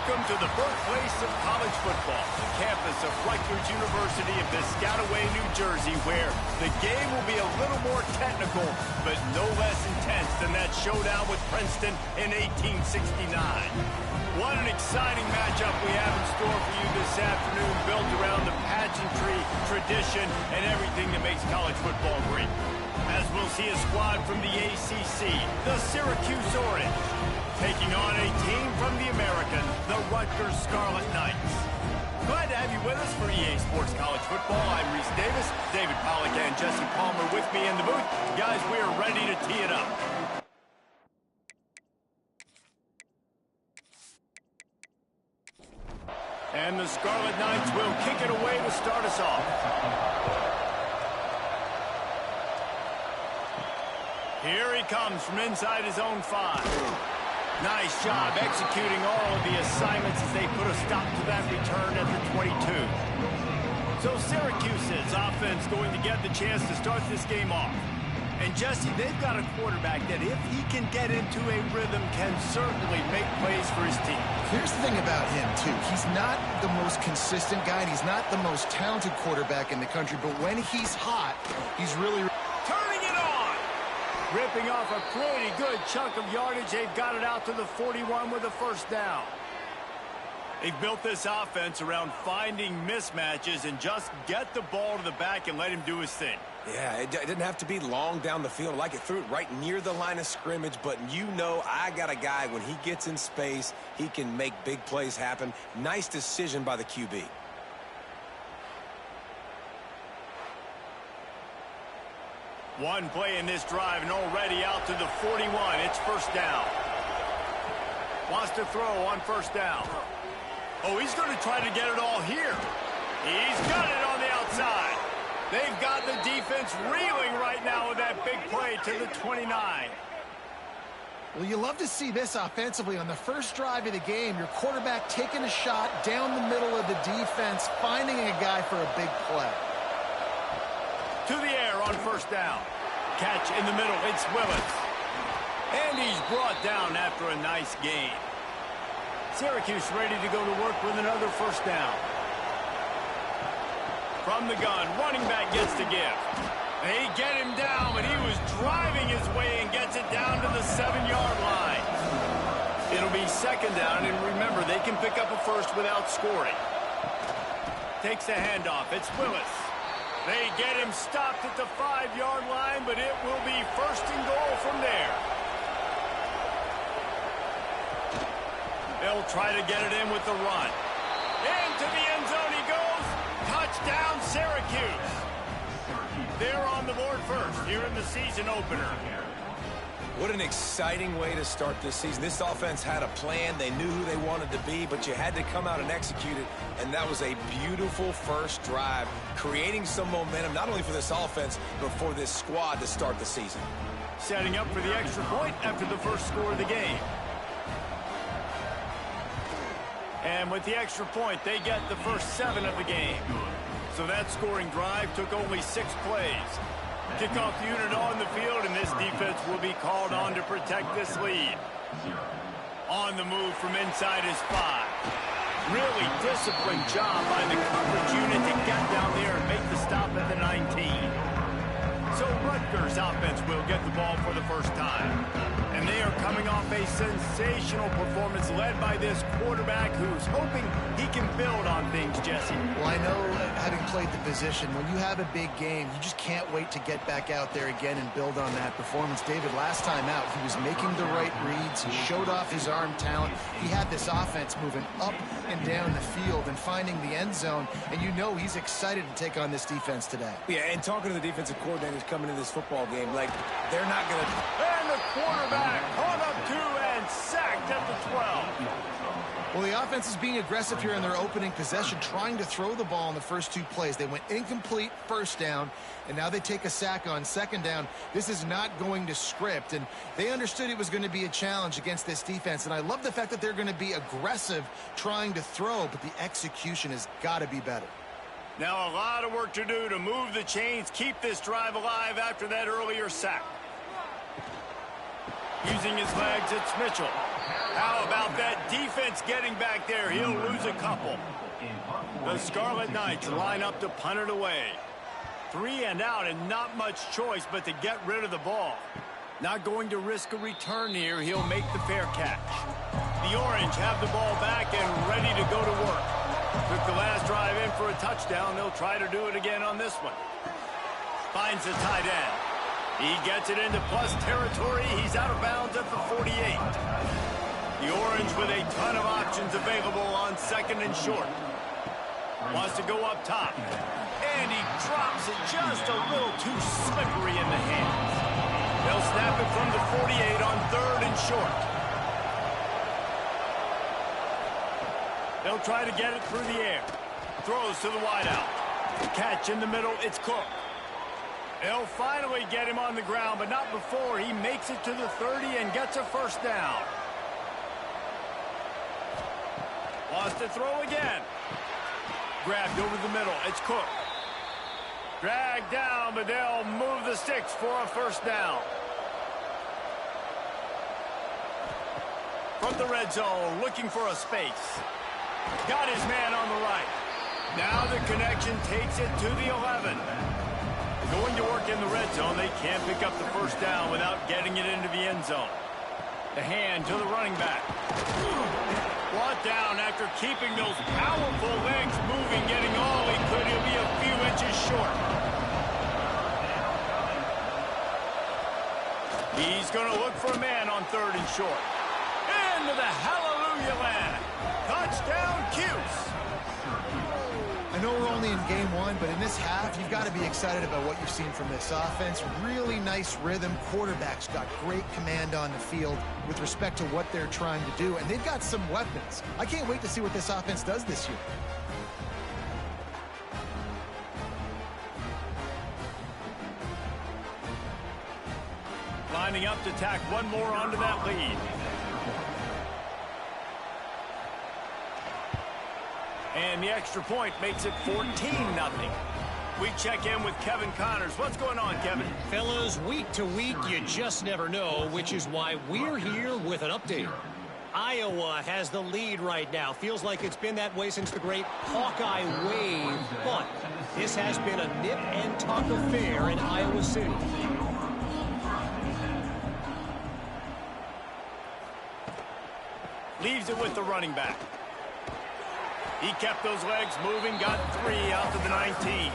Welcome to the birthplace of college football, the campus of Rutgers University in Piscataway, New Jersey, where the game will be a little more technical, but no less intense than that showdown with Princeton in 1869. What an exciting matchup we have in store for you this afternoon, built around the pageantry, tradition, and everything that makes college football great. As we'll see a squad from the ACC, the Syracuse Orange, taking on a team from the American, the Rutgers Scarlet Knights. Glad to have you with us for EA Sports College Football. I'm Reese Davis, David Pollack and Jesse Palmer with me in the booth. Guys, we are ready to tee it up. And the Scarlet Knights will kick it away to start us off. Here he comes from inside his own 5. Nice job executing all of the assignments as they put a stop to that return at the 22. So Syracuse's offense going to get the chance to start this game off. And Jesse, they've got a quarterback that if he can get into a rhythm can certainly make plays for his team. Here's the thing about him, too. He's not the most consistent guy, and he's not the most talented quarterback in the country, but when he's hot, he's really... Turning it on! Ripping off a pretty good chunk of yardage. They've got it out to the 41 with a first down. They've built this offense around finding mismatches and just get the ball to the back and let him do his thing. Yeah, it didn't have to be long down the field. Like it threw it right near the line of scrimmage, but you know I got a guy, when he gets in space, he can make big plays happen. Nice decision by the QB. One play in this drive and already out to the 41. It's first down. Wants to throw on first down. Oh, he's going to try to get it all here. He's got it on the outside. They've got the defense reeling right now with that big play to the 29. Well, you love to see this offensively. On the first drive of the game, your quarterback taking a shot down the middle of the defense, finding a guy for a big play. To the air on first down. Catch in the middle, it's Willis. And he's brought down after a nice gain. Syracuse ready to go to work with another first down. From the gun, running back gets the give. They get him down, but he was driving his way and gets it down to the 7-yard line. It'll be second down, and remember, they can pick up a first without scoring. Takes the handoff, it's Willis. They get him stopped at the 5-yard line, but it will be first and goal from there. They'll try to get it in with the run. Into the end zone he goes. Touchdown, Syracuse. They're on the board first here in the season opener. What an exciting way to start this season. This offense had a plan. They knew who they wanted to be, but you had to come out and execute it. And that was a beautiful first drive, creating some momentum, not only for this offense, but for this squad to start the season. Setting up for the extra point after the first score of the game. And with the extra point, they get the first 7 of the game. So that scoring drive took only 6 plays. Kickoff unit on the field, and this defense will be called on to protect this lead. On the move from inside his 5. Really disciplined job by the coverage unit to get down there and make the stop at the 19. So Rutgers offense will get the ball for the first time. And they are coming off a sensational performance led by this quarterback who's hoping he can build on things, Jesse. Well, I know, having played the position, when you have a big game, you just can't wait to get back out there again and build on that performance. David, last time out, he was making the right reads. He showed off his arm talent. He had this offense moving up and down the field and finding the end zone. And you know he's excited to take on this defense today. Yeah, and talking to the defensive coordinators coming into this football game, like, they're not going to... And the quarterback caught up to and sacked at the 12. Well, the offense is being aggressive here in their opening possession, trying to throw the ball in the first 2 plays. They went incomplete first down, and now they take a sack on second down. This is not going to script, and they understood it was going to be a challenge against this defense. And I love the fact that they're going to be aggressive trying to throw, but the execution has got to be better. Now a lot of work to do to move the chains, keep this drive alive after that earlier sack. Using his legs, it's Mitchell. How about that defense getting back there? He'll lose a couple. The Scarlet Knights line up to punt it away. 3 and out, and not much choice but to get rid of the ball. Not going to risk a return here. He'll make the fair catch. The Orange have the ball back and ready to go to work. Took the last drive in for a touchdown. They'll try to do it again on this one. Finds the tight end. He gets it into plus territory. He's out of bounds at the 48. The Orange with a ton of options available on second and short. Wants to go up top. And he drops it just a little too slippery in the hands. They'll snap it from the 48 on third and short. They'll try to get it through the air. Throws to the wideout. Catch in the middle. It's Cook. They'll finally get him on the ground, but not before he makes it to the 30 and gets a first down. Wants to throw again. Grabbed over the middle. It's Cook. Dragged down, but they'll move the sticks for a first down. From the red zone, looking for a space. Got his man on the right. Now the connection takes it to the 11. Going to work in the red zone. They can't pick up the first down without getting it into the end zone. The hand to the running back. Brought down after keeping those powerful legs moving, getting all he could. He'll be a few inches short. He's going to look for a man on third and short. Into the hallelujah land. Touchdown, Cuse. I know we're only in game one, but in this half, you've got to be excited about what you've seen from this offense. Really nice rhythm. Quarterback's got great command on the field with respect to what they're trying to do, and they've got some weapons. I can't wait to see what this offense does this year. Lining up to tack one more onto that lead. And the extra point makes it 14-0. We check in with Kevin Connors. What's going on, Kevin? Fellas, week to week, you just never know, which is why we're here with an update. Iowa has the lead right now. Feels like it's been that way since the great Hawkeye wave, but this has been a nip and tuck affair in Iowa City. Leaves it with the running back. He kept those legs moving, got 3 out to the 19.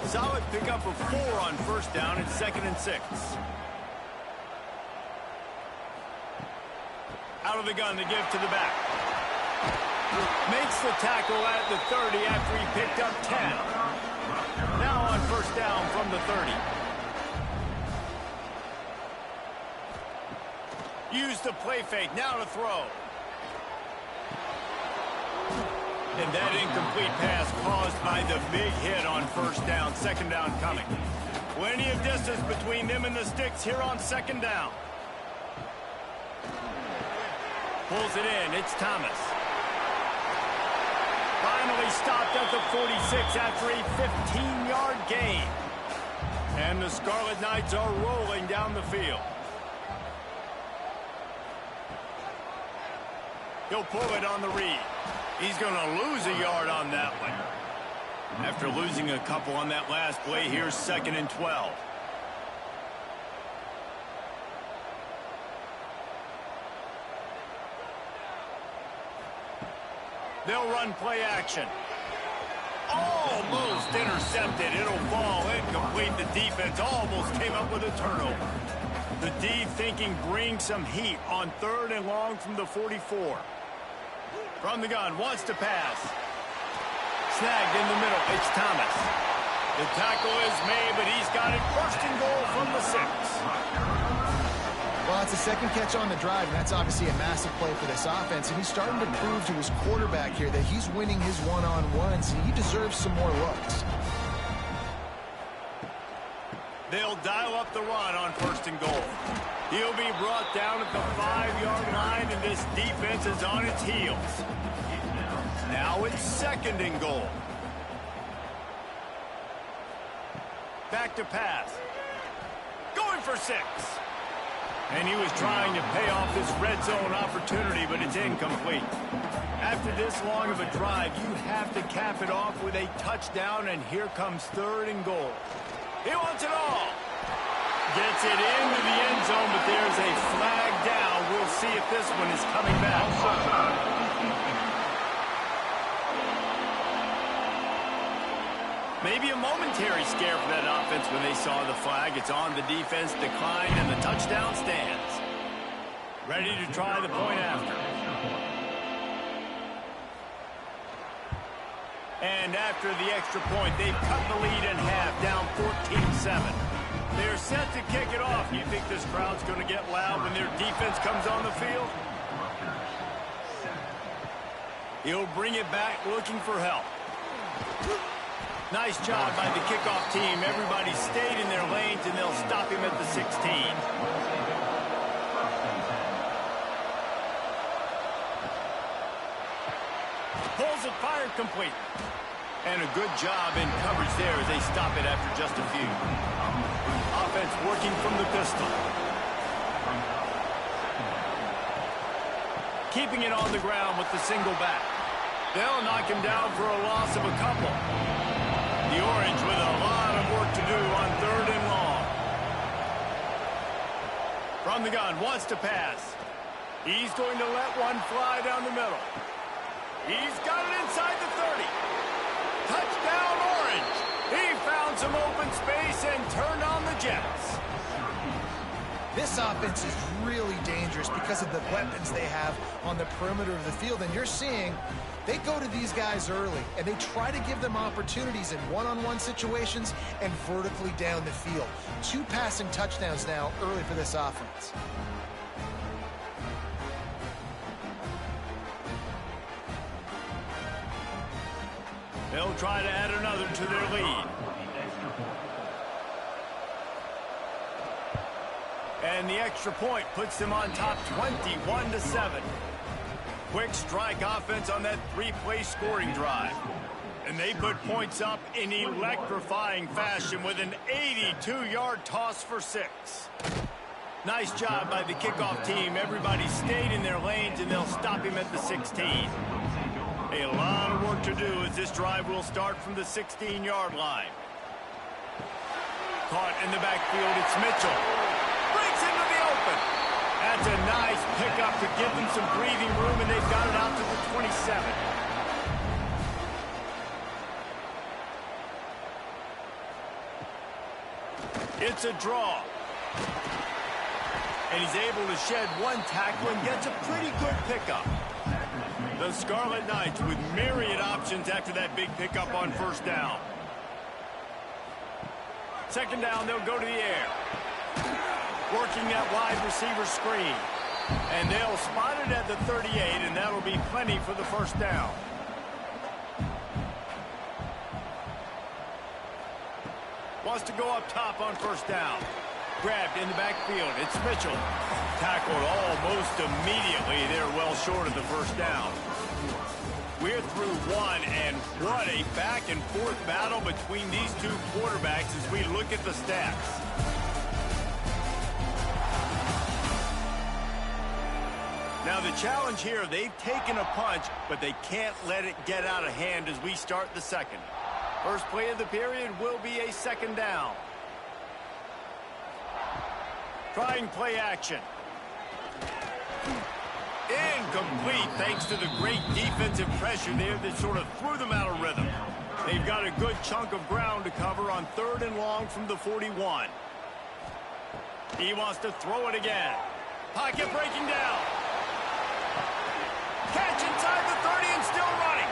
Solid pickup of 4 on first down and 2nd and 6. Out of the gun to give to the back. Makes the tackle at the 30 after he picked up 10. Now on first down from the 30. Use the play fake, now to throw. And that incomplete pass caused by the big hit on first down. 2nd down coming. Plenty of distance between them and the sticks here on 2nd down. Pulls it in. It's Thomas. Finally stopped at the 46 after a 15-yard gain. And the Scarlet Knights are rolling down the field. He'll pull it on the read. He's going to lose a yard on that one. After losing a couple on that last play, here's 2nd and 12. They'll run play action. Almost intercepted. It'll fall incomplete. The defense almost came up with a turnover. The D thinking bring some heat on 3rd and long from the 44. From the gun, wants to pass. Snagged in the middle, it's Thomas. The tackle is made, but he's got it 1st and goal from the 6. Well, it's a 2nd catch on the drive, and that's obviously a massive play for this offense. And he's starting to prove to his quarterback here that he's winning his one-on-ones, and he deserves some more looks. They'll dial up the run on 1st and goal. He'll be brought down at the 5-yard line, and this defense is on its heels. Now it's 2nd and goal. Back to pass. Going for 6. And he was trying to pay off this red zone opportunity, but it's incomplete. After this long of a drive, you have to cap it off with a touchdown, and here comes 3rd and goal. He wants it all. Gets it into the end zone, but there's a flag down. We'll see if this one is coming back. Maybe a momentary scare for that offense when they saw the flag. It's on the defense, declined, and the touchdown stands. Ready to try the point after. And after the extra point, they've cut the lead in half, down 14-7. They're set to kick it off. You think this crowd's going to get loud when their defense comes on the field? He'll bring it back looking for help. Nice job by the kickoff team. Everybody stayed in their lanes, and they'll stop him at the 16. Pulls it, fired, complete. And a good job in coverage there as they stop it after just a few. Offense working from the pistol. Keeping it on the ground with the single back. They'll knock him down for a loss of a couple. The Orange with a lot of work to do on 3rd and long. From the gun, wants to pass. He's going to let one fly down the middle. He's got it inside the 30. Touchdown, Orange. He found some open space and turned on the Jets. This offense is really dangerous because of the weapons they have on the perimeter of the field. And you're seeing they go to these guys early, and they try to give them opportunities in one-on-one situations and vertically down the field. 2 passing touchdowns now early for this offense. They'll try to add another to their lead. And the extra point puts them on top 21-7. Quick strike offense on that 3-play scoring drive. And they put points up in electrifying fashion with an 82-yard toss for 6. Nice job by the kickoff team. Everybody stayed in their lanes, and they'll stop him at the 16. A lot of work to do as this drive will start from the 16-yard line. Caught in the backfield, it's Mitchell. Breaks into the open. That's a nice pickup to give them some breathing room, and they've got it out to the 27. It's a draw. And he's able to shed one tackle and gets a pretty good pickup. The Scarlet Knights with myriad options after that big pickup on 1st down. 2nd down, they'll go to the air. Working that wide receiver screen. And they'll spot it at the 38, and that'll be plenty for the 1st down. Wants to go up top on 1st down. Grabbed in the backfield. It's Mitchell. Tackled almost immediately. They're well short of the 1st down. We're through one, and what a back-and-forth battle between these two quarterbacks as we look at the stats. Now the challenge here, they've taken a punch, but they can't let it get out of hand as we start the 2nd. First play of the period will be a 2nd down. Trying play action. Incomplete thanks to the great defensive pressure there that sort of threw them out of rhythm. They've got a good chunk of ground to cover on 3rd and long from the 41. He wants to throw it again. Pocket breaking down. Catch inside the 30 and still running.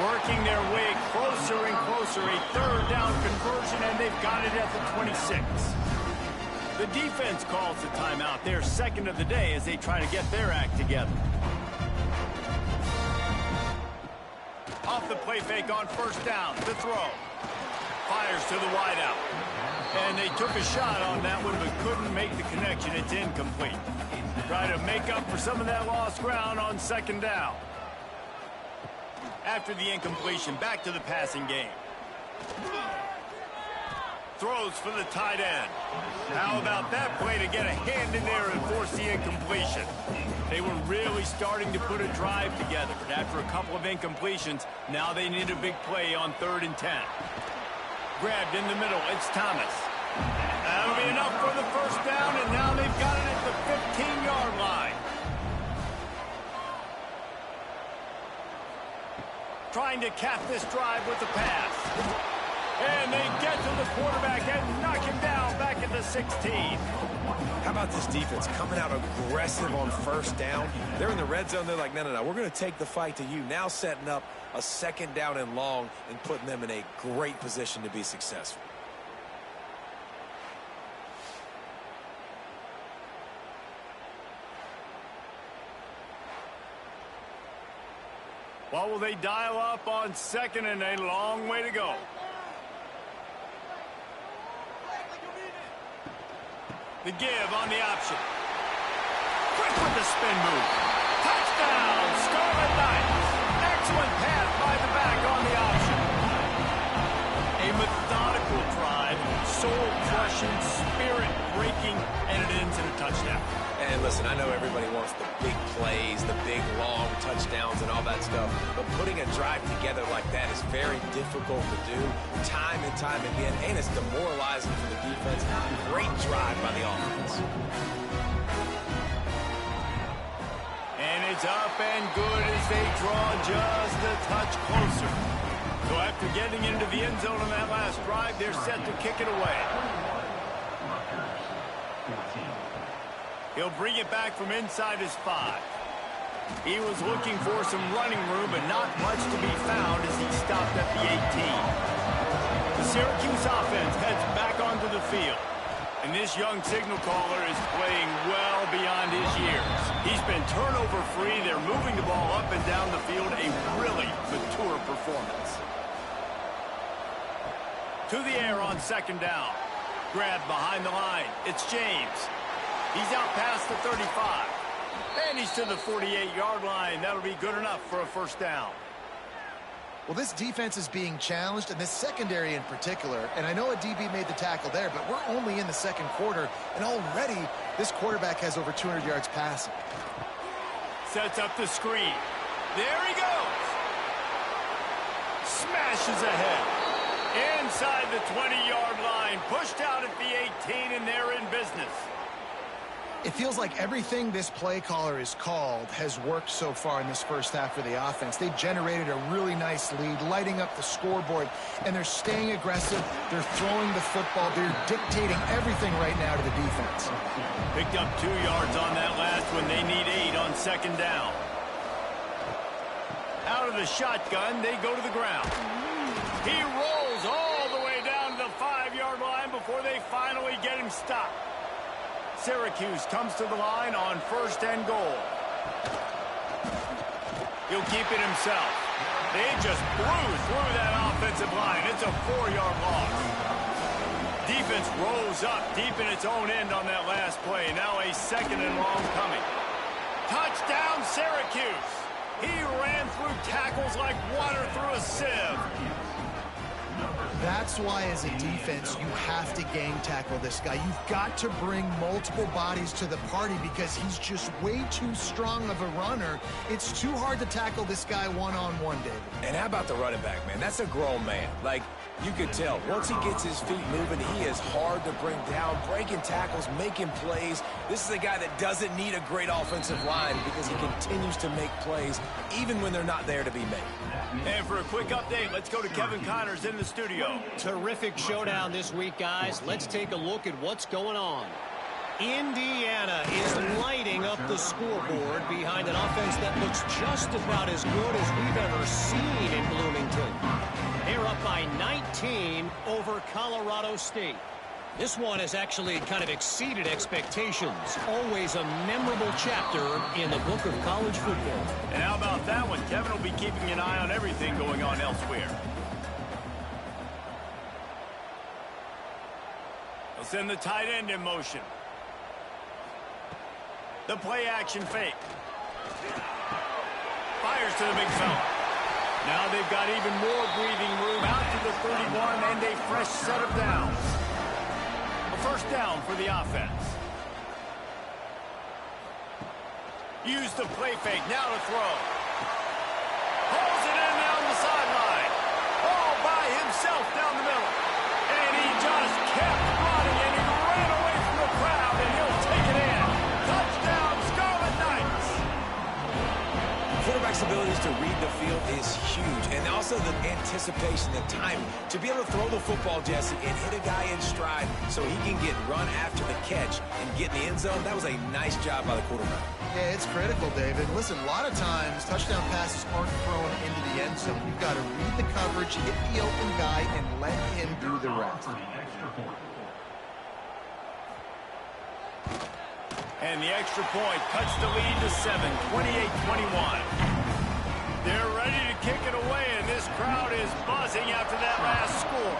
Working their way closer and closer. A 3rd down conversion, and they've got it at the 26. The defense calls the timeout, their 2nd of the day, as they try to get their act together. Off the play fake on 1st down, the throw. Fires to the wideout. And they took a shot on that one, but couldn't make the connection. It's incomplete. Try to make up for some of that lost ground on 2nd down. After the incompletion, back to the passing game. Throws for the tight end. How about that play to get a hand in there and force the incompletion? They were really starting to put a drive together. After a couple of incompletions, now they need a big play on 3rd and 10. Grabbed in the middle, it's Thomas. That'll be enough for the first down, and now they've got it at the 15-yard line. Trying to cap this drive with the pass. And they get to the quarterback and knock him down back at the 16. How about this defense coming out aggressive on 1st down? They're in the red zone. They're like, no, we're going to take the fight to you. Now setting up a 2nd down and long and putting them in a great position to be successful. What will they dial up on 2nd and a long way to go? The give on the option. Quick with the spin move. Touchdown, Scarlet Knights. Excellent pass by the back on the option. A methodical drive, soul-crushing, spirit-breaking, and it ends in a touchdown. And listen, I know everybody wants the big plays, the big, long touchdowns and all that stuff, but putting a drive together like that is very difficult to do time and time again, and it's demoralizing for the defense. Great drive by the offense. And it's up and good as they draw just a touch closer. So after getting into the end zone on that last drive, they're set to kick it away. He'll bring it back from inside his 5. He was looking for some running room, but not much to be found as he stopped at the 18. The Syracuse offense heads back onto the field. And this young signal caller is playing well beyond his years. He's been turnover-free. They're moving the ball up and down the field. A really mature performance. To the air on 2nd down. Grabbed behind the line. It's James. He's out past the 35. And he's to the 48-yard line. That'll be good enough for a 1st down. Well, this defense is being challenged, and this secondary in particular. And I know a DB made the tackle there, but we're only in the 2nd quarter, and already this quarterback has over 200 yards passing. Sets up the screen. There he goes. Smashes ahead. Inside the 20-yard line. Pushed out at the 18, and they're in business. It feels like everything this play caller is called has worked so far in this first half for the offense. They've generated a really nice lead, lighting up the scoreboard, and they're staying aggressive. They're throwing the football. They're dictating everything right now to the defense. Picked up 2 yards on that last one. They need 8 on 2nd down. Out of the shotgun, they go to the ground. He rolls all the way down to the 5-yard line before they finally get him stopped. Syracuse comes to the line on 1st and goal. He'll keep it himself. They just blew through that offensive line. It's a 4-yard loss. Defense rose up deep in its own end on that last play. Now a 2nd and long coming. Touchdown, Syracuse. He ran through tackles like water through a sieve. That's why, as a defense, you have to gang tackle this guy. You've got to bring multiple bodies to the party because he's just way too strong of a runner. It's too hard to tackle this guy one-on-one, David. And how about the running back, man? That's a grown man. Like, you could tell, once he gets his feet moving, he is hard to bring down, breaking tackles, making plays. This is a guy that doesn't need a great offensive line because he continues to make plays even when they're not there to be made. And for a quick update, let's go to Kevin Connors in the studio. Terrific showdown this week, guys. Let's take a look at what's going on. Indiana is lighting up the scoreboard behind an offense that looks just about as good as we've ever seen in Bloomington. They're up by 19 over Colorado State. This one has actually kind of exceeded expectations. Always a memorable chapter in the book of college football. And how about that one? Kevin will be keeping an eye on everything going on elsewhere. They'll send the tight end in motion. The play action fake. Fires to the big fella. Now they've got even more breathing room out to the 31 and a fresh set of downs. first down for the offense. Use the play fake. Now to throw. Pulls it in down the sideline. All by himself down the middle. And he just kept running, and he ran away from the crowd, and he'll take it in. Touchdown, Scarlet Knights. Quarterback's abilities to read the field is huge, and also the anticipation, the timing. To be able to throw the football, Jesse, and hit a guy in stride so he can get run after the catch and get in the end zone, that was a nice job by the quarterback. Yeah, it's critical, David. Listen, a lot of times touchdown passes aren't thrown into the end zone. You've got to read the coverage, hit the open guy, and let him do the rest. And the extra point cuts the lead to 7, 28-21. They're ready to kick it away, and this crowd is buzzing after that last score.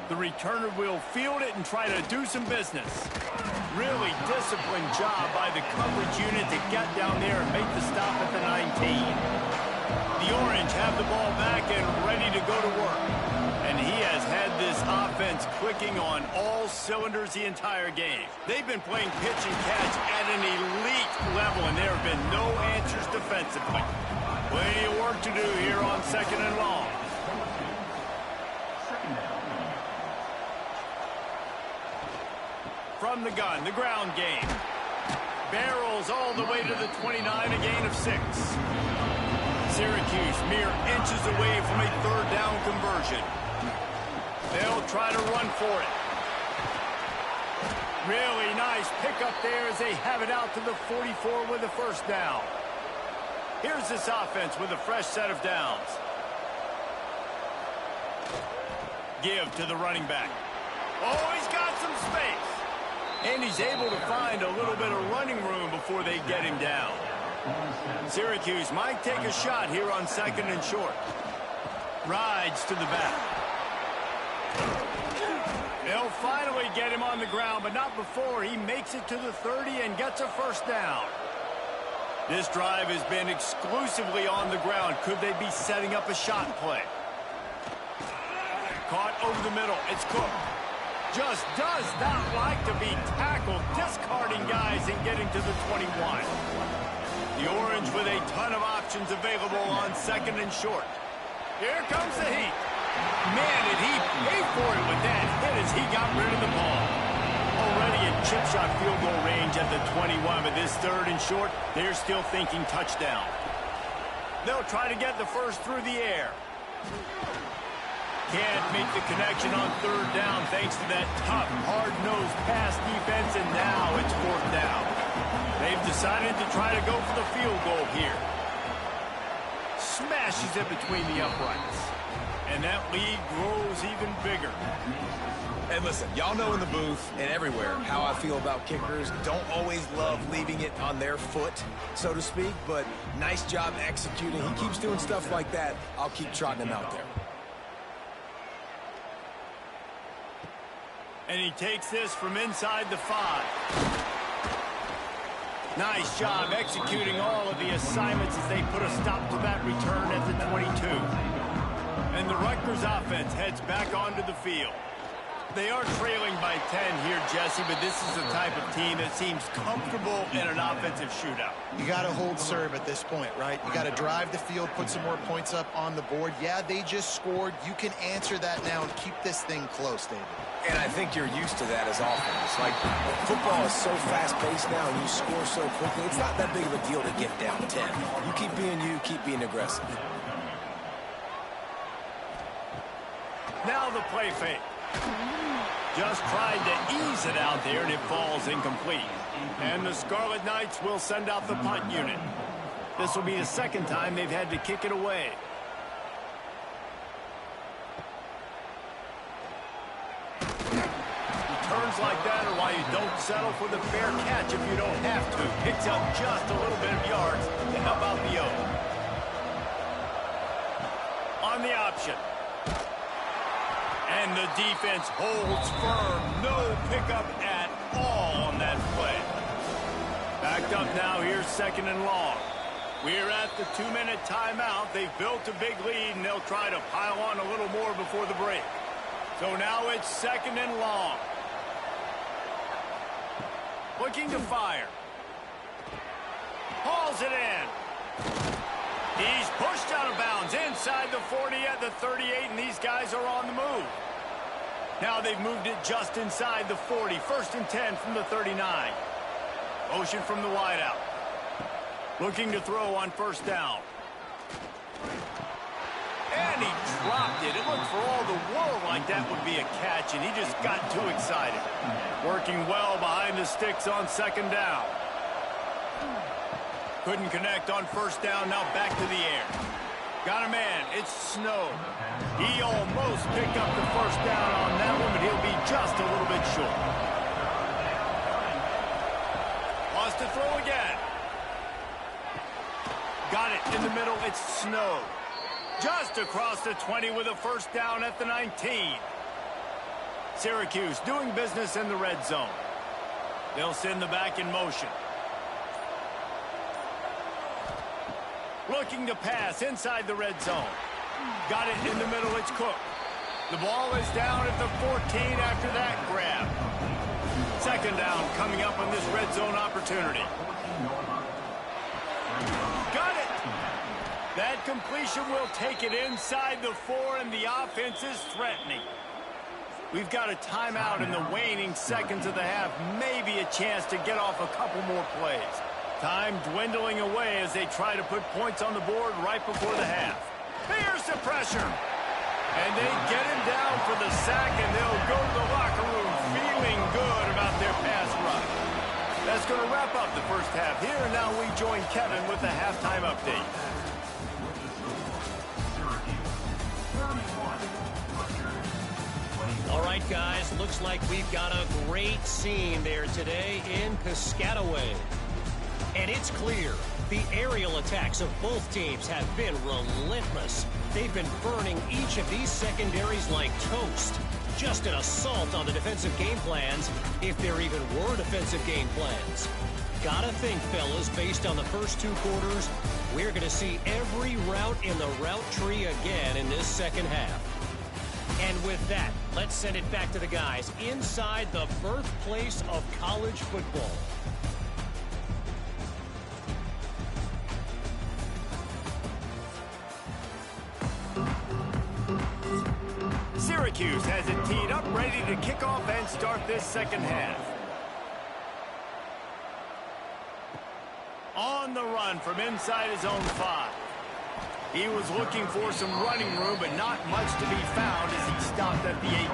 The returner will field it and try to do some business. Really disciplined job by the coverage unit to get down there and make the stop at the 19. The Orange have the ball back and ready to go to work. And he has had this offense clicking on all cylinders the entire game. They've been playing pitch and catch at an elite level, and there have been no answers defensively. Plenty of work to do here on 2nd and long. From the gun, the ground game. Barrels all the way to the 29, a gain of 6. Syracuse mere inches away from a 3rd down conversion. They'll try to run for it. Really nice pickup there as they have it out to the 44 with a 1st down. Here's this offense with a fresh set of downs. Give to the running back. Oh, he's got some space. And he's able to find a little bit of running room before they get him down. Syracuse might take a shot here on 2nd and short. Rides to the back. They'll finally get him on the ground, but not before he makes it to the 30 and gets a 1st down. This drive has been exclusively on the ground. Could they be setting up a shot play? Caught over the middle. It's Cook. Just does not like to be tackled, discarding guys and getting to the 21. The Orange with a ton of options available on 2nd and short. Here comes the heat. Man, did he pay for it with that hit as he got rid of the ball. Already in chip shot field goal range at the 21, but this 3rd and short, they're still thinking touchdown. They'll try to get the first through the air. Can't make the connection on 3rd down thanks to that tough, hard-nosed pass defense, and now it's 4th down. They've decided to try to go for the field goal here. Smashes it between the uprights. And that lead grows even bigger. And listen, y'all know in the booth and everywhere how I feel about kickers. Don't always love leaving it on their foot, so to speak, but nice job executing. He keeps doing stuff like that. I'll keep trotting him out there. And he takes this from inside the 5. Nice job executing all of the assignments as they put a stop to that return at the 22. And the Rutgers offense heads back onto the field. They are trailing by 10 here, Jesse, but this is the type of team that seems comfortable in an offensive shootout. You got to hold serve at this point, right? You got to drive the field, put some more points up on the board. Yeah, they just scored. You can answer that now and keep this thing close, David. And I think you're used to that as offense. Like, football is so fast-paced now, and you score so quickly, it's not that big of a deal to get down 10. You keep being aggressive. Now the play fake. Just tried to ease it out there, and it falls incomplete. And the Scarlet Knights will send out the punt unit. This will be the 2nd time they've had to kick it away. Returns like that are why you don't settle for the fair catch if you don't have to. Picks up just a little bit of yards to help out the O. On the option. And the defense holds firm. No pickup at all on that play. Backed up now. Here's 2nd and long. We're at the 2-minute timeout. They've built a big lead, and they'll try to pile on a little more before the break. So now it's 2nd and long. Looking to fire. Hauls it in. He's pushed out of bounds inside the 40 at the 38, and these guys are on the move. Now they've moved it just inside the 40. 1st and 10 from the 39. Motion from the wideout. Looking to throw on 1st down. And he dropped it. It looked for all the world like that would be a catch, and he just got too excited. Working well behind the sticks on 2nd down. Couldn't connect on 1st down. Now back to the air. Got a man. It's Snow. He almost picked up the 1st down on that one, but he'll be just a little bit short. Wants to throw again. Got it in the middle. It's Snow. Just across the 20 with a 1st down at the 19. Syracuse doing business in the red zone. They'll send the back in motion. Looking to pass inside the red zone. Got it in the middle. It's Cook. The ball is down at the 14 after that grab. 2nd down coming up on this red zone opportunity. Got it. That completion will take it inside the 4, and the offense is threatening. We've got a timeout in the waning seconds of the half. Maybe a chance to get off a couple more plays. Time dwindling away as they try to put points on the board right before the half. Here's the pressure. And they get him down for the sack, and they'll go to the locker room feeling good about their pass rush. That's going to wrap up the 1st half here, and now we join Kevin with the halftime update. All right, guys, looks like we've got a great scene there today in Piscataway. And it's clear the aerial attacks of both teams have been relentless. They've been burning each of these secondaries like toast. Just an assault on the defensive game plans, if there even were defensive game plans. Gotta think, fellas, based on the first 2 quarters, we're going to see every route in the route tree again in this 2nd half. And with that, let's send it back to the guys inside the birthplace of college football. Syracuse has it teed up, ready to kick off and start this 2nd half. On the run from inside his own 5. He was looking for some running room, but not much to be found as he stopped at the 18.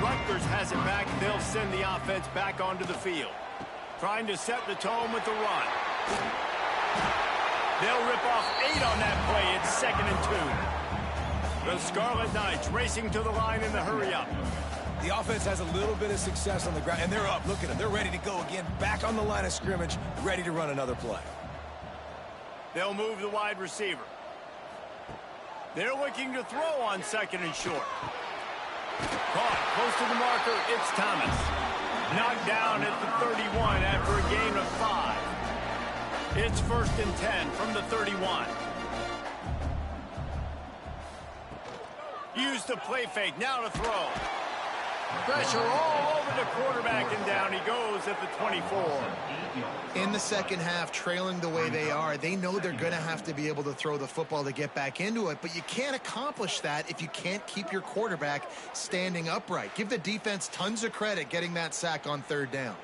Rutgers has it back. They'll send the offense back onto the field. Trying to set the tone with the run. They'll rip off 8 on that play. It's 2nd and 2. The Scarlet Knights racing to the line in the hurry-up. The offense has a little bit of success on the ground, and they're up. Look at them. They're ready to go again. Back on the line of scrimmage, ready to run another play. They'll move the wide receiver. They're looking to throw on 2nd and short. Caught close to the marker. It's Thomas. Knocked down at the 31 after a gain of 5. It's 1st and 10 from the 31. Use the play fake. Now to throw. Pressure all over the quarterback, and down he goes at the 24. In the 2nd half, trailing the way they are, they know they're going to have to be able to throw the football to get back into it, but you can't accomplish that if you can't keep your quarterback standing upright. Give the defense tons of credit getting that sack on 3rd down.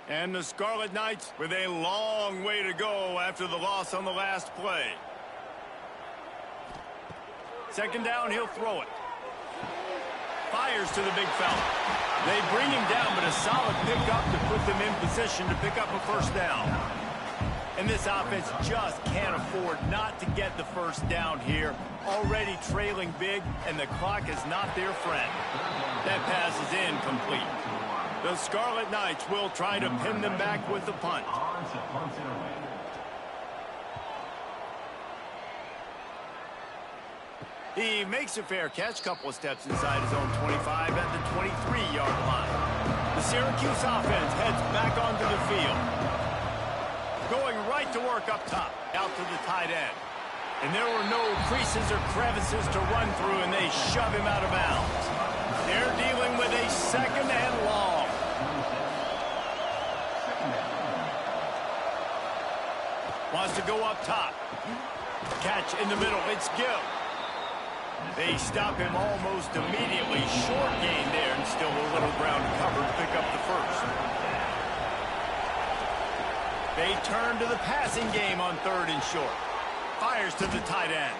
And the Scarlet Knights with a long way to go after the loss on the last play. 2nd down, he'll throw it. Fires to the big fella. They bring him down, but a solid pickup to put them in position to pick up a 1st down. And this offense just can't afford not to get the 1st down here. Already trailing big, and the clock is not their friend. That pass is incomplete. The Scarlet Knights will try to pin them back with the punt. He makes a fair catch, couple of steps inside his own 25 at the 23-yard line. The Syracuse offense heads back onto the field. Going right to work up top, out to the tight end. And there were no creases or crevices to run through, and they shove him out of bounds. They're dealing with a second and long. Wants to go up top. Catch in the middle. It's Gill. They stop him almost immediately. Short gain there, and still a little ground cover to pick up the first. They turn to the passing game on 3rd and short. Fires to the tight end.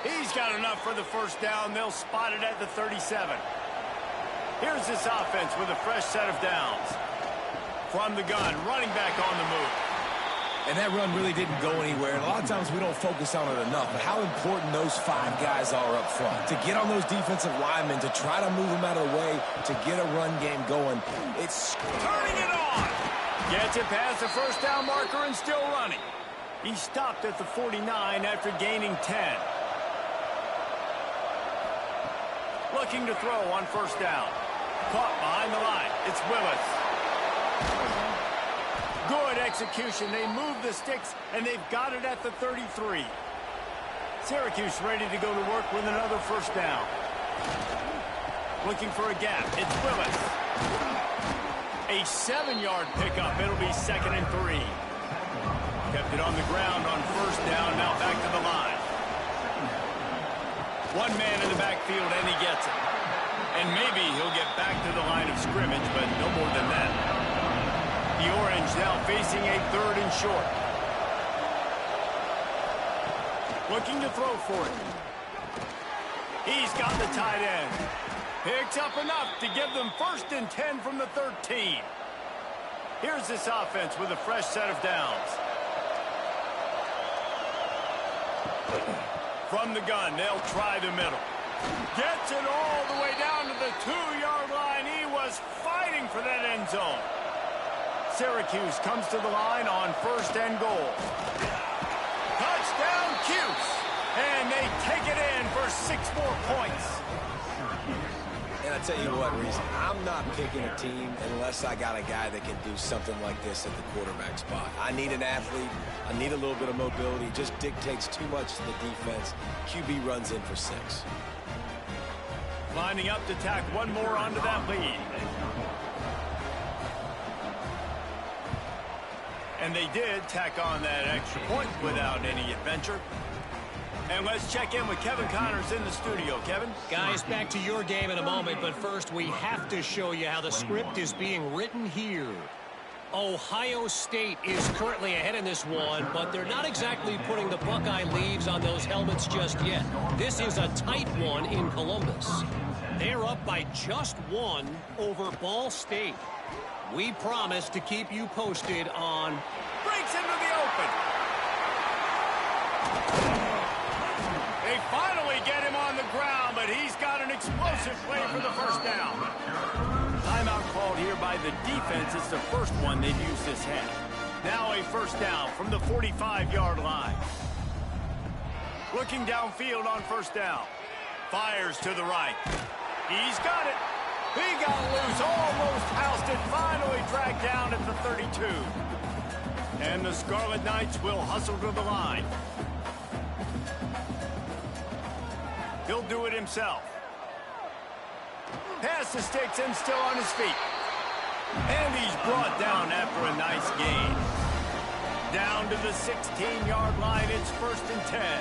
He's got enough for the first down. They'll spot it at the 37. Here's this offense with a fresh set of downs. From the gun, running back on the move. And that run really didn't go anywhere. And a lot of times we don't focus on it enough. But how important those 5 guys are up front. To get on those defensive linemen, to try to move them out of the way, to get a run game going. It's turning it on. Gets it past the first down marker and still running. He stopped at the 49 after gaining 10. Looking to throw on first down. Caught behind the line. It's Willis. Good execution. They move the sticks, and they've got it at the 33. Syracuse ready to go to work with another first down. Looking for a gap. It's Willis. A 7-yard pickup. It'll be 2nd and 3. Kept it on the ground on first down. Now back to the line. One man in the backfield, and he gets it. And maybe he'll get back to the line of scrimmage, but no more than that. The Orange now facing a 3rd and short. Looking to throw for it. He's got the tight end. Picks up enough to give them 1st and 10 from the 13. Here's this offense with a fresh set of downs. From the gun, they'll try the middle. Gets it all the way down to the 2-yard line. He was fighting for that end zone. Syracuse comes to the line on 1st and goal. Touchdown, Cuse. And they take it in for 6 more points. And I tell you what, Reese, I'm not picking a team unless I got a guy that can do something like this at the quarterback spot. I need an athlete. I need a little bit of mobility. It just dictates too much to the defense. QB runs in for 6. Lining up to tack one more onto that lead. And they did tack on that extra point without any adventure. And let's check in with Kevin Connors in the studio. Kevin? Guys, back to your game in a moment, but first we have to show you how the script is being written here. Ohio State is currently ahead in this one, but they're not exactly putting the Buckeye leaves on those helmets just yet. This is a tight one in Columbus. They're up by just 1 over Ball State. We promise to keep you posted on... Breaks into the open. They finally get him on the ground, but he's got an explosive play for the first down. Timeout called here by the defense. It's the first one they've used this half. Now a first down from the 45-yard line. Looking downfield on first down. Fires to the right. He's got it. He got loose, almost housed it, finally dragged down at the 32. And the Scarlet Knights will hustle to the line. He'll do it himself. Pass the sticks and still on his feet. And he's brought down after a nice gain. Down to the 16-yard line, it's 1st and 10.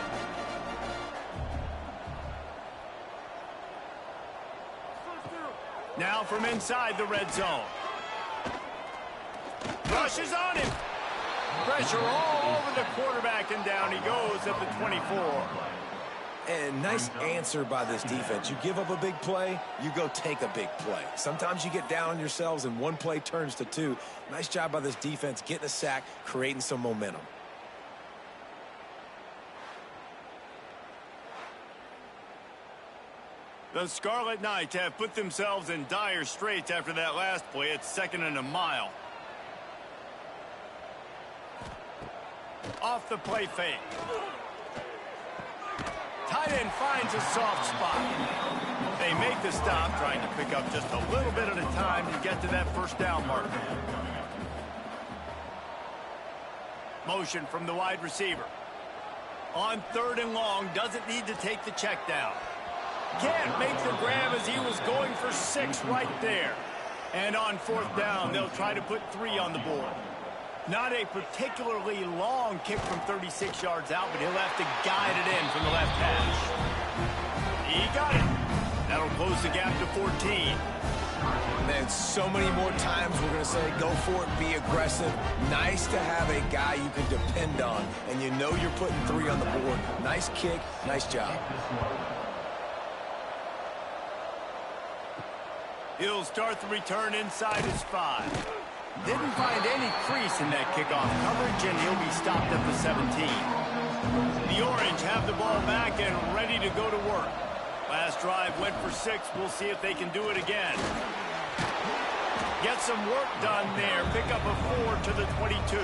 Now from inside the red zone. Rushes on him. Pressure all over the quarterback, and down he goes at the 24. And nice answer by this defense. You give up a big play, you go take a big play. Sometimes you get down on yourselves and one play turns to 2. Nice job by this defense getting a sack, creating some momentum. The Scarlet Knights have put themselves in dire straits after that last play. It's 2nd and a mile. Off the play fake. Tight end finds a soft spot. They make the stop, trying to pick up just a little bit at a time to get to that first down marker. Motion from the wide receiver. On 3rd and long, doesn't need to take the check down. Can't make the grab as he was going for 6 right there. And on 4th down, they'll try to put 3 on the board. Not a particularly long kick from 36 yards out, but he'll have to guide it in from the left hash. He got it. That'll close the gap to 14. Man, so many more times we're going to say, go for it, be aggressive. Nice to have a guy you can depend on, and you know you're putting 3 on the board. Nice kick, nice job. He'll start the return inside his 5. Didn't find any crease in that kickoff coverage, and he'll be stopped at the 17. The Orange have the ball back and ready to go to work. Last drive went for 6. We'll see if they can do it again. Get some work done there. Pick up a 4 to the 22.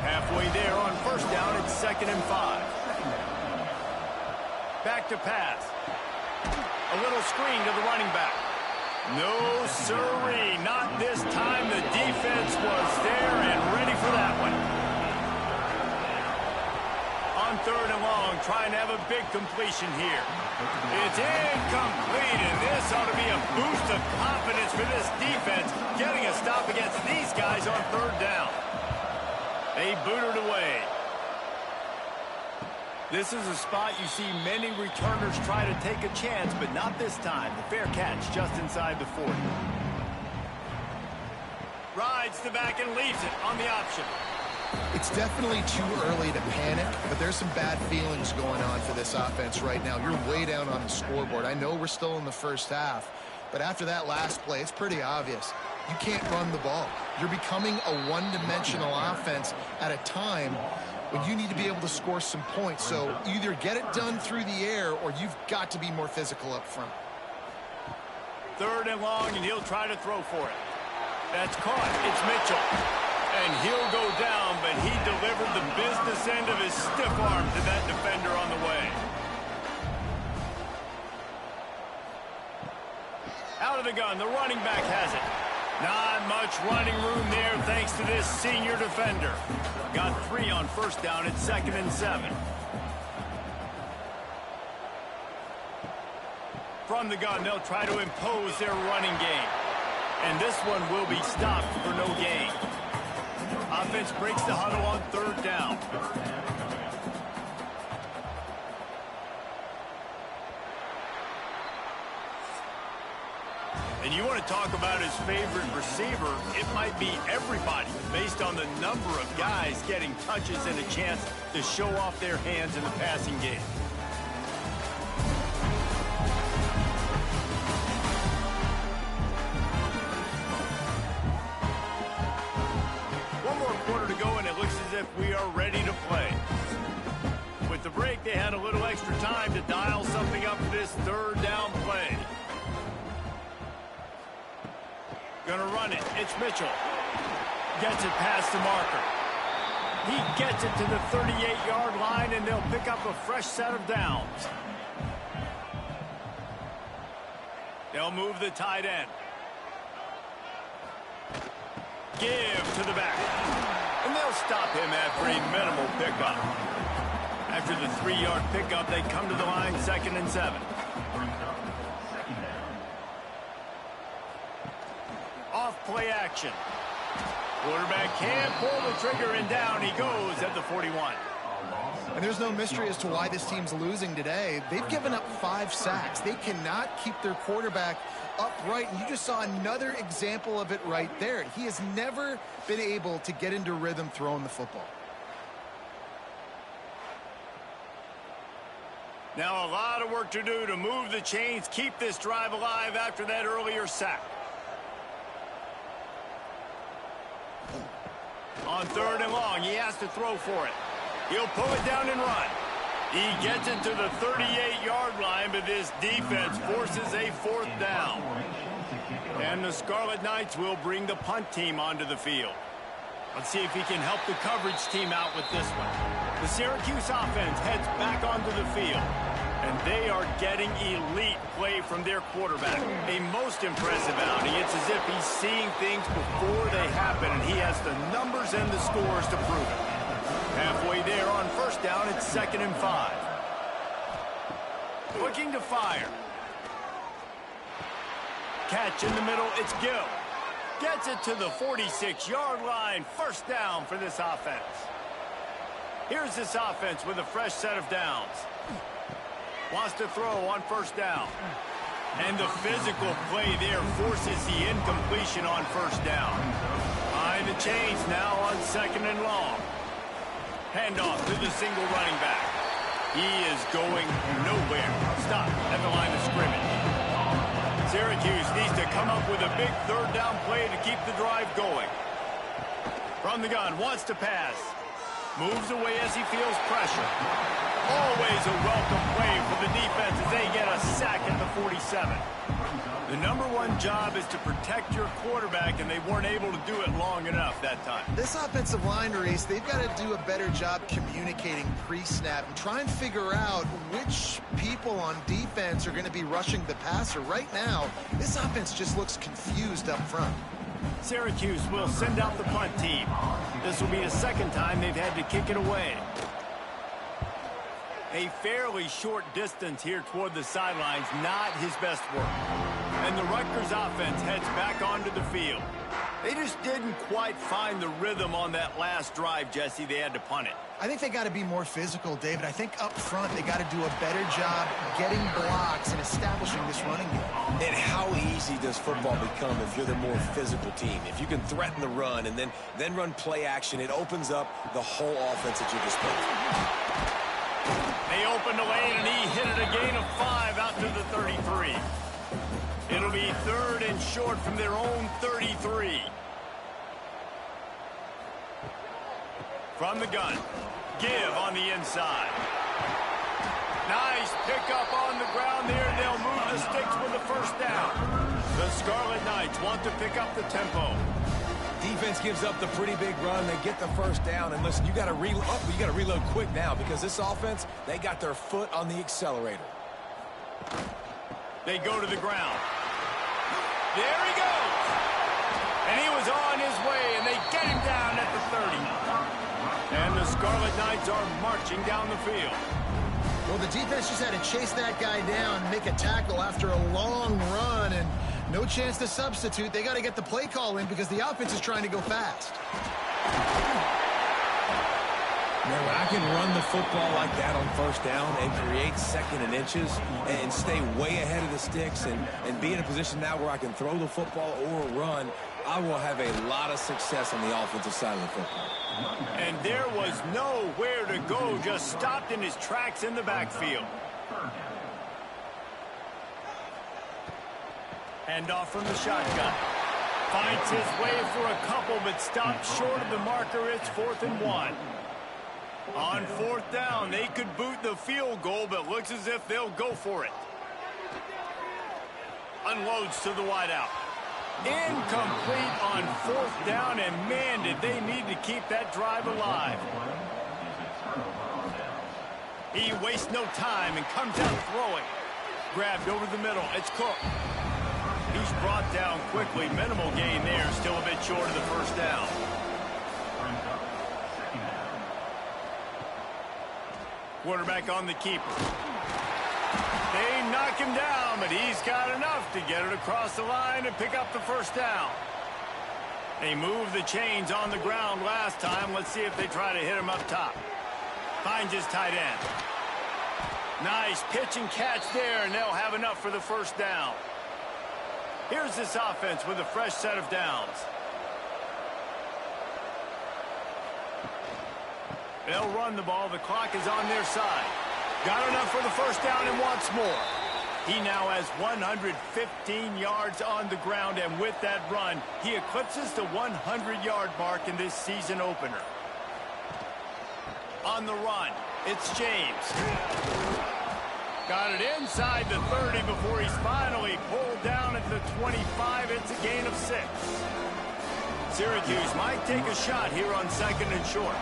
Halfway there on 1st down, it's 2nd and 5. Back to pass. A little screen to the running back. No, sirree, not this time. The defense was there and ready for that one. On 3rd and long, trying to have a big completion here. It's incomplete, and this ought to be a boost of confidence for this defense, getting a stop against these guys on 3rd down. They booted away. This is a spot you see many returners try to take a chance, but not this time. The fair catch just inside the 40. Rides the back and leaves it on the option. It's definitely too early to panic, but there's some bad feelings going on for this offense right now. You're way down on the scoreboard. I know we're still in the 1st half, but after that last play, it's pretty obvious. You can't run the ball. You're becoming a one-dimensional offense at a time when you need to be able to score some points. So either get it done through the air or you've got to be more physical up front. 3rd and long, and he'll try to throw for it. That's caught. It's Mitchell. And he'll go down, but he delivered the business end of his stiff arm to that defender on the way. Out of the gun, the running back has it. Not much running room there thanks to this senior defender. Got 3 on 1st down at 2nd and 7. From the gun, they'll try to impose their running game. And this one will be stopped for no gain. Offense breaks the huddle on 3rd down. And you want to talk about his favorite receiver, it might be everybody based on the number of guys getting touches and a chance to show off their hands in the passing game. One more quarter to go, and it looks as if we are ready to play. With the break, they had a little extra time to dial something up for this 3rd down play. Gonna run it. It's Mitchell. Gets it past the marker. He gets it to the 38-yard line, and they'll pick up a fresh set of downs. They'll move the tight end. Give to the back. And they'll stop him after a minimal pickup. After the 3-yard pickup, they come to the line 2nd and 7. Off-play action. Quarterback can't pull the trigger, and down he goes at the 41. And there's no mystery as to why this team's losing today. They've given up 5 sacks. They cannot keep their quarterback upright, and you just saw another example of it right there. He has never been able to get into rhythm throwing the football. Now a lot of work to do to move the chains, keep this drive alive after that earlier sack. On 3rd and long, he has to throw for it. He'll pull it down and run. He gets it to the 38-yard line, but this defense forces a 4th down. And the Scarlet Knights will bring the punt team onto the field. Let's see if he can help the coverage team out with this one. The Syracuse offense heads back onto the field. And they are getting elite play from their quarterback. A most impressive outing. It's as if he's seeing things before they happen, and he has the numbers and the scores to prove it. Halfway there on first down, it's 2nd and 5. Looking to fire. Catch in the middle, it's Gill. Gets it to the 46-yard line. First down for this offense. Here's this offense with a fresh set of downs. Wants to throw on first down. And the physical play there forces the incompletion on first down. Behind the chains now on 2nd and long. Handoff to the single running back. He is going nowhere. Stop at the line of scrimmage. Syracuse needs to come up with a big third down play to keep the drive going. From the gun, wants to pass. Moves away as he feels pressure. Always a welcome play for the defense as they get a sack at the 47. The #1 job is to protect your quarterback, and they weren't able to do it long enough that time. This offensive line, Reese, they've got to do a better job communicating pre-snap and try and figure out which people on defense are going to be rushing the passer. Right now, this offense just looks confused up front. Syracuse will send out the punt team. This will be the 2nd time they've had to kick it away. A fairly short distance here toward the sidelines, not his best work. And the Rutgers offense heads back onto the field. They just didn't quite find the rhythm on that last drive, Jesse. They had to punt it. I think they got to be more physical, David. I think up front they got to do a better job getting blocks and establishing this running game. And how easy does football become if you're the more physical team? If you can threaten the run and then run play action, it opens up the whole offense at your disposal. They opened the lane, and he hit it a gain of 5 out to the 33. It'll be 3rd and short from their own 33. From the gun, give on the inside. Nice pickup on the ground there. They'll move the sticks with the first down. The Scarlet Knights want to pick up the tempo. Defense gives up the pretty big run. They get the first down. And listen, you got to reload quick now because this offense, they got their foot on the accelerator. They go to the ground. There he goes. And he was on his way, and they get him down at the 30. And the Scarlet Knights are marching down the field. Well, the defense just had to chase that guy down, make a tackle after a long run, and no chance to substitute. They got to get the play call in because the offense is trying to go fast. Man, when I can run the football like that on first down and create 2nd and inches and stay way ahead of the sticks and be in a position now where I can throw the football or run, I will have a lot of success on the offensive side of the football. And there was nowhere to go, just stopped in his tracks in the backfield. Handoff from the shotgun. Finds his way for a couple, but stops short of the marker. It's 4th and 1. On 4th down, they could boot the field goal, but looks as if they'll go for it. Unloads to the wideout. Incomplete on 4th down, and man, did they need to keep that drive alive. He wastes no time and comes out throwing. Grabbed over the middle. It's Cook. He's brought down quickly. Minimal gain there. Still a bit short of the first down. Quarterback on the keeper. They knock him down, but he's got enough to get it across the line and pick up the first down. They moved the chains on the ground last time. Let's see if they try to hit him up top. Finds his tight end. Nice pitch and catch there, and they'll have enough for the first down. Here's this offense with a fresh set of downs. They'll run the ball. The clock is on their side. Got enough for the first down and wants more. He now has 115 yards on the ground, and with that run, he eclipses the 100-yard mark in this season opener. On the run, it's James. Got it inside the 30 before he's finally pulled down at the 25. It's a gain of 6. Syracuse might take a shot here on 2nd and short.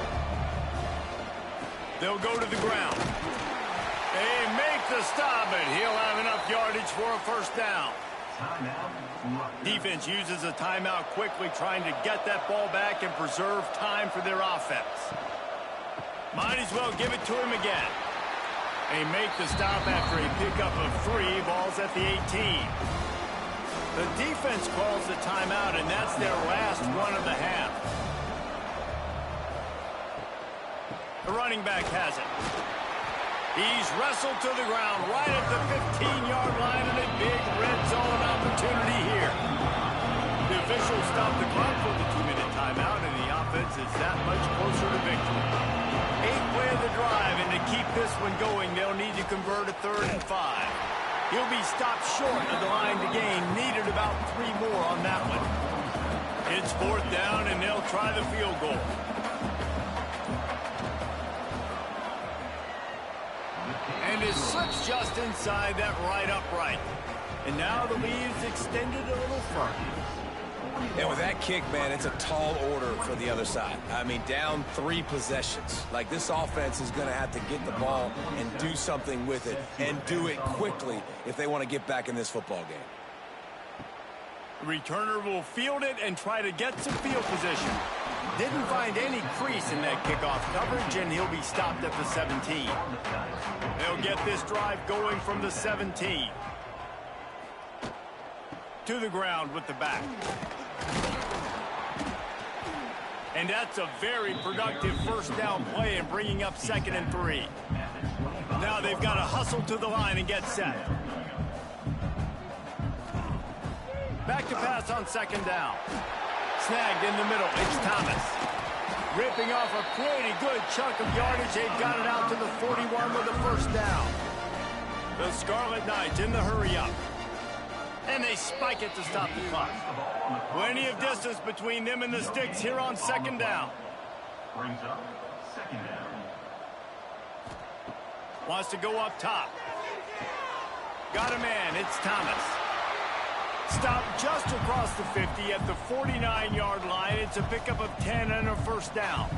They'll go to the ground. They make the stop, and he'll have enough yardage for a first down. Defense uses a timeout quickly, trying to get that ball back and preserve time for their offense. Might as well give it to him again. They make the stop after a pickup of 3, balls at the 18. The defense calls the timeout, and that's their last one of the half. The running back has it. He's wrestled to the ground right at the 15-yard line, and a big red zone opportunity here. The officials stop the clock for the 2-minute timeout, and the offense is that much closer to victory. 8th play of the drive, and to keep this one going, they'll need to convert a 3rd and 5. He'll be stopped short of the line to gain. Needed about 3 more on that one. It's 4th down, and they'll try the field goal. And it slips just inside that right upright. And now the lead is extended a little further. And with that kick, man, it's a tall order for the other side. I mean, down 3 possessions. Like, this offense is going to have to get the ball and do something with it, and do it quickly if they want to get back in this football game. The returner will field it and try to get some field position. Didn't find any crease in that kickoff coverage, and he'll be stopped at the 17. They'll get this drive going from the 17. To the ground with the back. And that's a very productive 1st down play and bringing up 2nd and 3. Now they've got to hustle to the line and get set. Back to pass on 2nd down. Snagged in the middle. It's Thomas. Ripping off a pretty good chunk of yardage. They've got it out to the 41 with a 1st down. The Scarlet Knights in the hurry-up. And they spike it to stop the clock. Plenty of distance between them and the sticks here on 2nd down. Brings up 2nd down. Wants to go up top. Got a man. It's Thomas. Stopped just across the 50 at the 49-yard line. It's a pickup of 10 and a 1st down.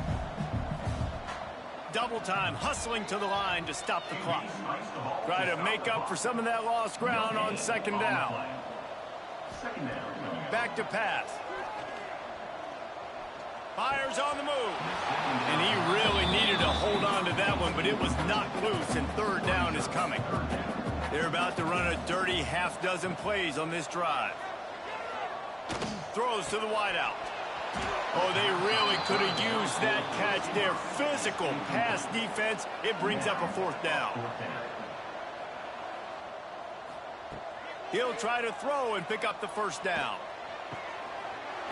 Double time, hustling to the line to stop the clock. Try to make up for some of that lost ground on 2nd down. Back to pass. Fires on the move. And he really needed to hold on to that one, but it was knocked loose, and 3rd down is coming. They're about to run a dirty half-dozen plays on this drive. Throws to the wideout. Oh, they really could have used that catch there. Physical pass defense. It brings up a 4th down. He'll try to throw and pick up the 1st down.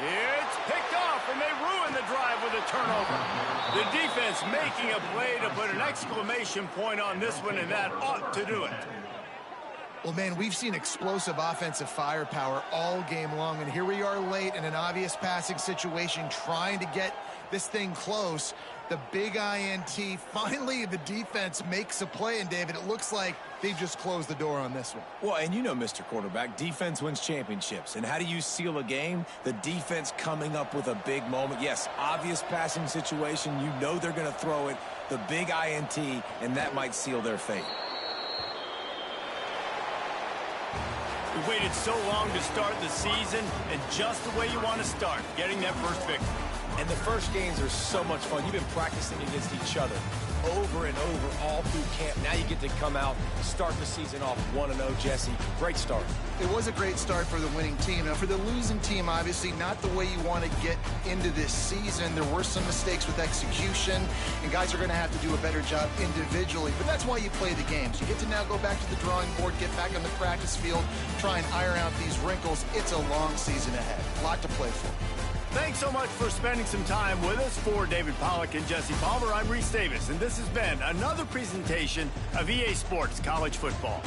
It's picked off, and they ruin the drive with a turnover. The defense making a play to put an exclamation point on this one, and that ought to do it. Well, man, we've seen explosive offensive firepower all game long, and here we are late in an obvious passing situation trying to get this thing close. The big INT, finally the defense makes a play, and David, it looks like they just closed the door on this one. Well, and you know, Mr. Quarterback, defense wins championships. And how do you seal a game? The defense coming up with a big moment. Yes, obvious passing situation. You know they're going to throw it. The big INT, and that might seal their fate. We waited so long to start the season, and just the way you want to start, getting that first victory. And the first games are so much fun. You've been practicing against each other over and over all through camp. Now you get to come out, start the season off 1-0, Jesse. Great start. It was a great start for the winning team. Now, for the losing team, obviously not the way you want to get into this season. There were some mistakes with execution, and guys are going to have to do a better job individually. But that's why you play the games. You get to now go back to the drawing board, get back on the practice field, try and iron out these wrinkles. It's a long season ahead. A lot to play for. Thanks so much for spending some time with us. For David Pollack and Jesse Palmer, I'm Reese Davis, and this has been another presentation of EA Sports College Football.